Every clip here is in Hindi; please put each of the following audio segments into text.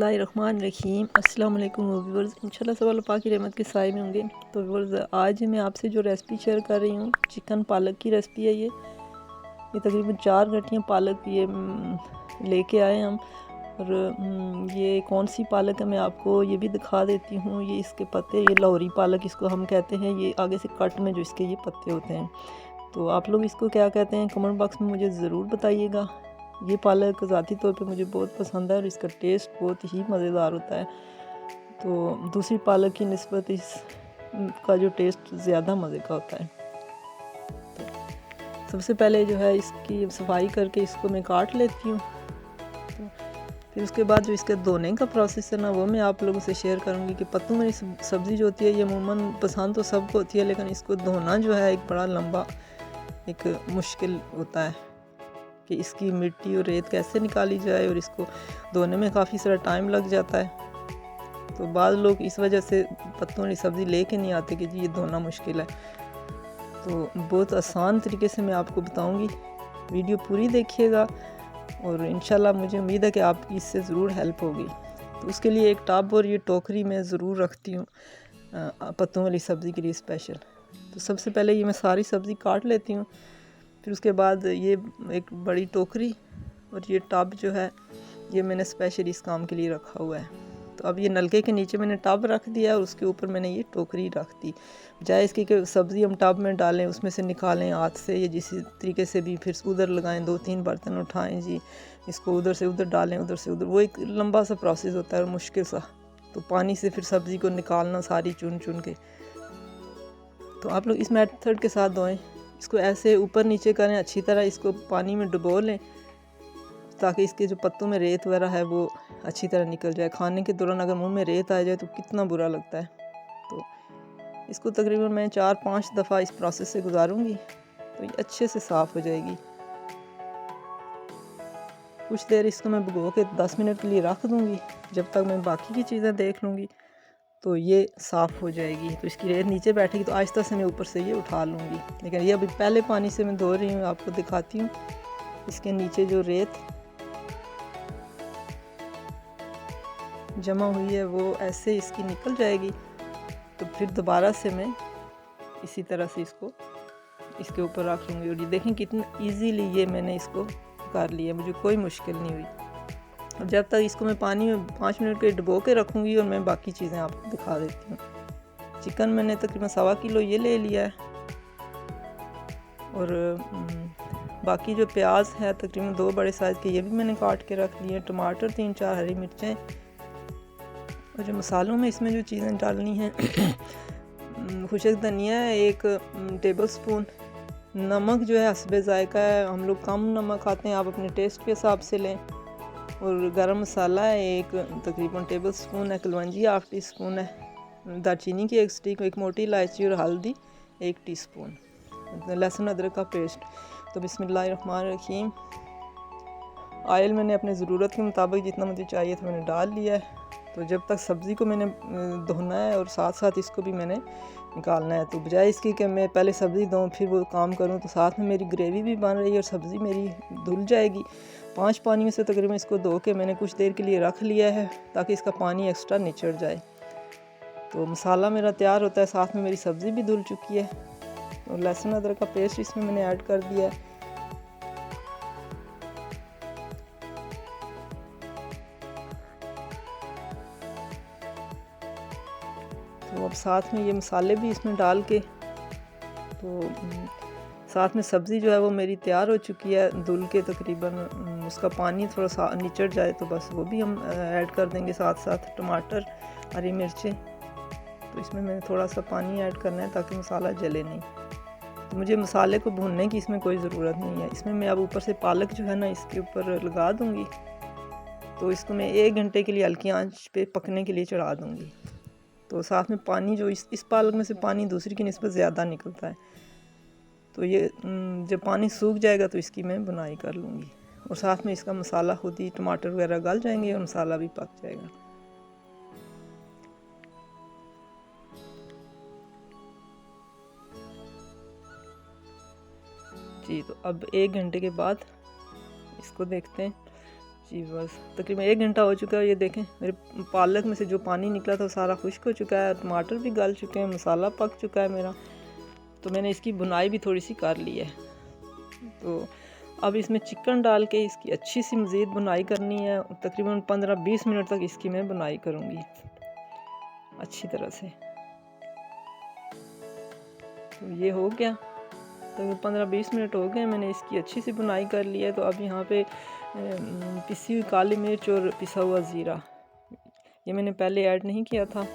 बिस्मिल्लाहिर्रहमानिर्रहीम अस्सलाम वालेकुम व्यूअर्स। इंशाल्लाह सब अल्लाह पाक की रहमत के साए में होंगे। तो व्यूअर्स, आज मैं आपसे जो रेसिपी शेयर कर रही हूँ, चिकन पालक की रेसिपी है। ये तकरीबन 4 गठियाँ पालक ये लेके आए हम। और ये कौन सी पालक है मैं आपको ये भी दिखा देती हूँ। ये इसके पत्ते, ये लाहौरी पालक इसको हम कहते हैं। ये आगे से कट में जो इसके ये पत्ते होते हैं। तो आप लोग इसको क्या कहते हैं कमेंट बॉक्स में मुझे ज़रूर बताइएगा। ये पालक ज़ाती तौर पे मुझे बहुत पसंद है और इसका टेस्ट बहुत ही मज़ेदार होता है। तो दूसरी पालक की निस्बत इसका जो टेस्ट ज़्यादा मज़े का होता है। तो सबसे पहले जो है इसकी सफाई करके इसको मैं काट लेती हूँ। तो फिर उसके बाद जो इसके धोने का प्रोसेस है ना, वो मैं आप लोगों से शेयर करूँगी कि पत्तों में सब्ज़ी जो होती है ये अमूमन पसंद तो सबको होती है, लेकिन इसको धोना जो है एक बड़ा लंबा एक मुश्किल होता है कि इसकी मिट्टी और रेत कैसे निकाली जाए, और इसको धोने में काफ़ी सारा टाइम लग जाता है। तो बाद लोग इस वजह से पत्तों वाली सब्ज़ी लेके नहीं आते कि जी ये धोना मुश्किल है। तो बहुत आसान तरीके से मैं आपको बताऊंगी, वीडियो पूरी देखिएगा और इंशाल्लाह मुझे उम्मीद है कि आपकी इससे ज़रूर हेल्प होगी। तो उसके लिए एक टब और ये टोकरी मैं ज़रूर रखती हूँ पत्तों वाली सब्ज़ी के लिए स्पेशल। तो सबसे पहले ये मैं सारी सब्ज़ी काट लेती हूँ। फिर उसके बाद ये एक बड़ी टोकरी और ये टब जो है ये मैंने स्पेशल इस काम के लिए रखा हुआ है। तो अब ये नलके के नीचे मैंने टब रख दिया और उसके ऊपर मैंने ये टोकरी रख दी। बजाय इसकी कि सब्ज़ी हम टब में डालें, उसमें से निकालें हाथ से या जिस तरीके से भी, फिर उधर लगाएं, 2-3 बर्तन उठाएं जी, इसको उधर से उधर डालें, उधर से उधर, वो एक लंबा सा प्रोसेस होता है और मुश्किल सा। तो पानी से फिर सब्ज़ी को निकालना सारी चुन चुन के। तो आप लोग इस मेथड के साथ धोएं। इसको ऐसे ऊपर नीचे करें, अच्छी तरह इसको पानी में डुबो लें ताकि इसके जो पत्तों में रेत वगैरह है वो अच्छी तरह निकल जाए। खाने के दौरान अगर मुंह में रेत आ जाए तो कितना बुरा लगता है। तो इसको तकरीबन मैं 4-5 दफ़ा इस प्रोसेस से गुजारूंगी तो ये अच्छे से साफ़ हो जाएगी। कुछ देर इसको मैं भिगो के 10 मिनट के लिए रख दूँगी, जब तक मैं बाकी की चीज़ें देख लूँगी तो ये साफ़ हो जाएगी। तो इसकी रेत नीचे बैठेगी तो आहिस्ता से मैं ऊपर से ये उठा लूँगी। लेकिन ये अभी पहले पानी से मैं धो रही हूँ, आपको दिखाती हूँ। इसके नीचे जो रेत जमा हुई है वो ऐसे इसकी निकल जाएगी। तो फिर दोबारा से मैं इसी तरह से इसको इसके ऊपर रख लूँगी। और ये देखें कितना इजीली ये मैंने इसको कर लिया, मुझे कोई मुश्किल नहीं हुई। और जब तक इसको मैं पानी में 5 मिनट के डुबो के रखूँगी और मैं बाकी चीज़ें आपको दिखा देती हूँ। चिकन मैंने तकरीबन 1.25 किलो ये ले लिया है। और बाकी जो प्याज है तकरीबन 2 बड़े साइज़ के ये भी मैंने काट के रख लिए। टमाटर 3-4 हरी मिर्चें। और जो मसालों में इसमें जो चीज़ें डालनी हैं खुशक धनिया है 1 टेबल स्पून। नमक जो है हस्बे ज़ायका है, हम लोग कम नमक खाते हैं, आप अपने टेस्ट के हिसाब से लें। और गरम मसाला है 1 तकरीबन टेबल स्पून है। कलवंजी 1/2 टीस्पून है। दालचीनी की 1 स्टिक, 1 मोटी इलायची और हल्दी 1 टीस्पून। लहसुन अदरक का पेस्ट। तो बिस्मिल्लाहिर्रहमानिर्रहीम। ऑयल मैंने अपने ज़रूरत के मुताबिक जितना मुझे चाहिए था मैंने डाल लिया है। तो जब तक सब्ज़ी को मैंने धोना है और साथ साथ इसको भी मैंने निकालना है। तो बजाय इसकी कि मैं पहले सब्ज़ी धोऊँ फिर वो काम करूँ, तो साथ में मेरी ग्रेवी भी बन रही है और सब्ज़ी मेरी धुल जाएगी। 5 पानी में से तकरीबन इसको धो के मैंने कुछ देर के लिए रख लिया है ताकि इसका पानी एक्स्ट्रा निचड़ जाए। तो मसाला मेरा तैयार होता है, साथ में मेरी सब्ज़ी भी धुल चुकी है। और लहसुन अदरक का पेस्ट इसमें मैंने ऐड कर दिया है। तो अब साथ में ये मसाले भी इसमें डाल के, तो साथ में सब्ज़ी जो है वो मेरी तैयार हो चुकी है धुल के। तकरीबन उसका पानी थोड़ा सा निचड़ जाए तो बस वो भी हम ऐड कर देंगे। साथ साथ टमाटर, हरी मिर्चें। तो इसमें मैंने थोड़ा सा पानी ऐड करना है ताकि मसाला जले नहीं। तो मुझे मसाले को भूनने की इसमें कोई ज़रूरत नहीं है। इसमें मैं अब ऊपर से पालक जो है ना इसके ऊपर लगा दूँगी। तो इसको मैं 1 घंटे के लिए हल्की आंच पे पकने के लिए चढ़ा दूँगी। तो साथ में पानी जो इस पालक में से पानी दूसरी की निस्बत ज़्यादा निकलता है। तो ये जब पानी सूख जाएगा तो इसकी मैं बुनाई कर लूँगी। और साथ में इसका मसाला खुद ही, टमाटर वगैरह गल जाएंगे और मसाला भी पक जाएगा। जी, तो अब 1 घंटे के बाद इसको देखते हैं। जी बस तकरीबन 1 घंटा हो चुका है। ये देखें मेरे पालक में से जो पानी निकला था सारा खुश्क हो चुका है, टमाटर भी गल चुके हैं, मसाला पक चुका है मेरा। तो मैंने इसकी भुनाई भी थोड़ी सी कर ली है। तो अब इसमें चिकन डाल के इसकी अच्छी सी मज़ीद भुनाई करनी है। तकरीबन 15-20 मिनट तक इसकी मैं भुनाई करूँगी अच्छी तरह से। तो ये हो गया, तो 15-20 मिनट हो गए, मैंने इसकी अच्छी सी भुनाई कर ली है। तो अब यहाँ पे पिसी हुई काली मिर्च और पिसा हुआ ज़ीरा ये मैंने पहले ऐड नहीं किया था।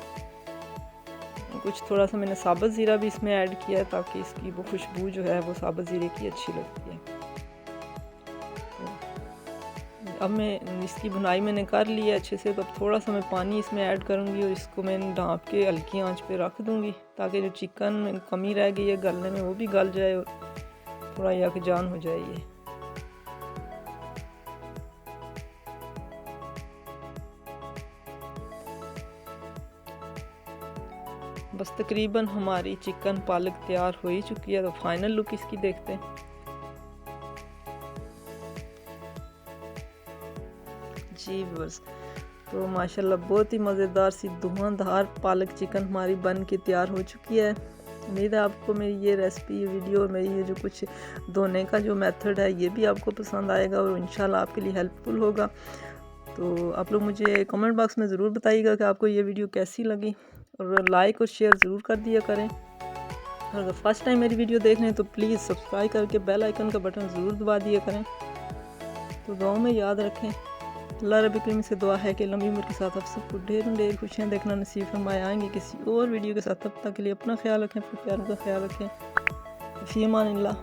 कुछ थोड़ा सा मैंने साबुत ज़ीरा भी इसमें ऐड किया है ताकि इसकी वो खुशबू जो है वो साबुत ज़ीरे की अच्छी लगती है। अब मैं इसकी भुनाई मैंने कर ली है अच्छे से। तो अब थोड़ा सा मैं पानी इसमें ऐड करूँगी और इसको मैं ढाँप के हल्की आंच पे रख दूँगी ताकि जो चिकन में कमी रह गई है गलने में वो भी गल जाए और थोड़ा यकजान हो जाए ये। बस तकरीबन हमारी चिकन पालक तैयार हो ही चुकी है। तो फाइनल लुक इसकी देखते हैं। जी बस तो माशाल्लाह बहुत ही मज़ेदार सी धुआंधार पालक चिकन हमारी बन के तैयार हो चुकी है। उम्मीद है आपको मेरी ये रेसिपी वीडियो, मेरी ये जो कुछ धोने का जो मेथड है ये भी आपको पसंद आएगा और इंशाल्लाह आपके लिए हेल्पफुल होगा। तो आप लोग मुझे कमेंट बॉक्स में ज़रूर बताइएगा कि आपको ये वीडियो कैसी लगी और लाइक और शेयर ज़रूर कर दिया करें। और अगर फर्स्ट टाइम मेरी वीडियो देख रहे हैं तो प्लीज़ सब्सक्राइब करके बेल आइकन का बटन ज़रूर दबा दिया करें। तो दुआ में याद रखें। अल्लाह रब्बुल करीम से दुआ है कि लंबी उम्र के साथ आप सबको ढेर खुशियाँ देखना नसीब फरमाए। आएंगे किसी और वीडियो के साथ, तब तक के लिए अपना ख्याल रखें, अपने प्यारों का ख्याल रखें। फ़ी अमानिल्लाह।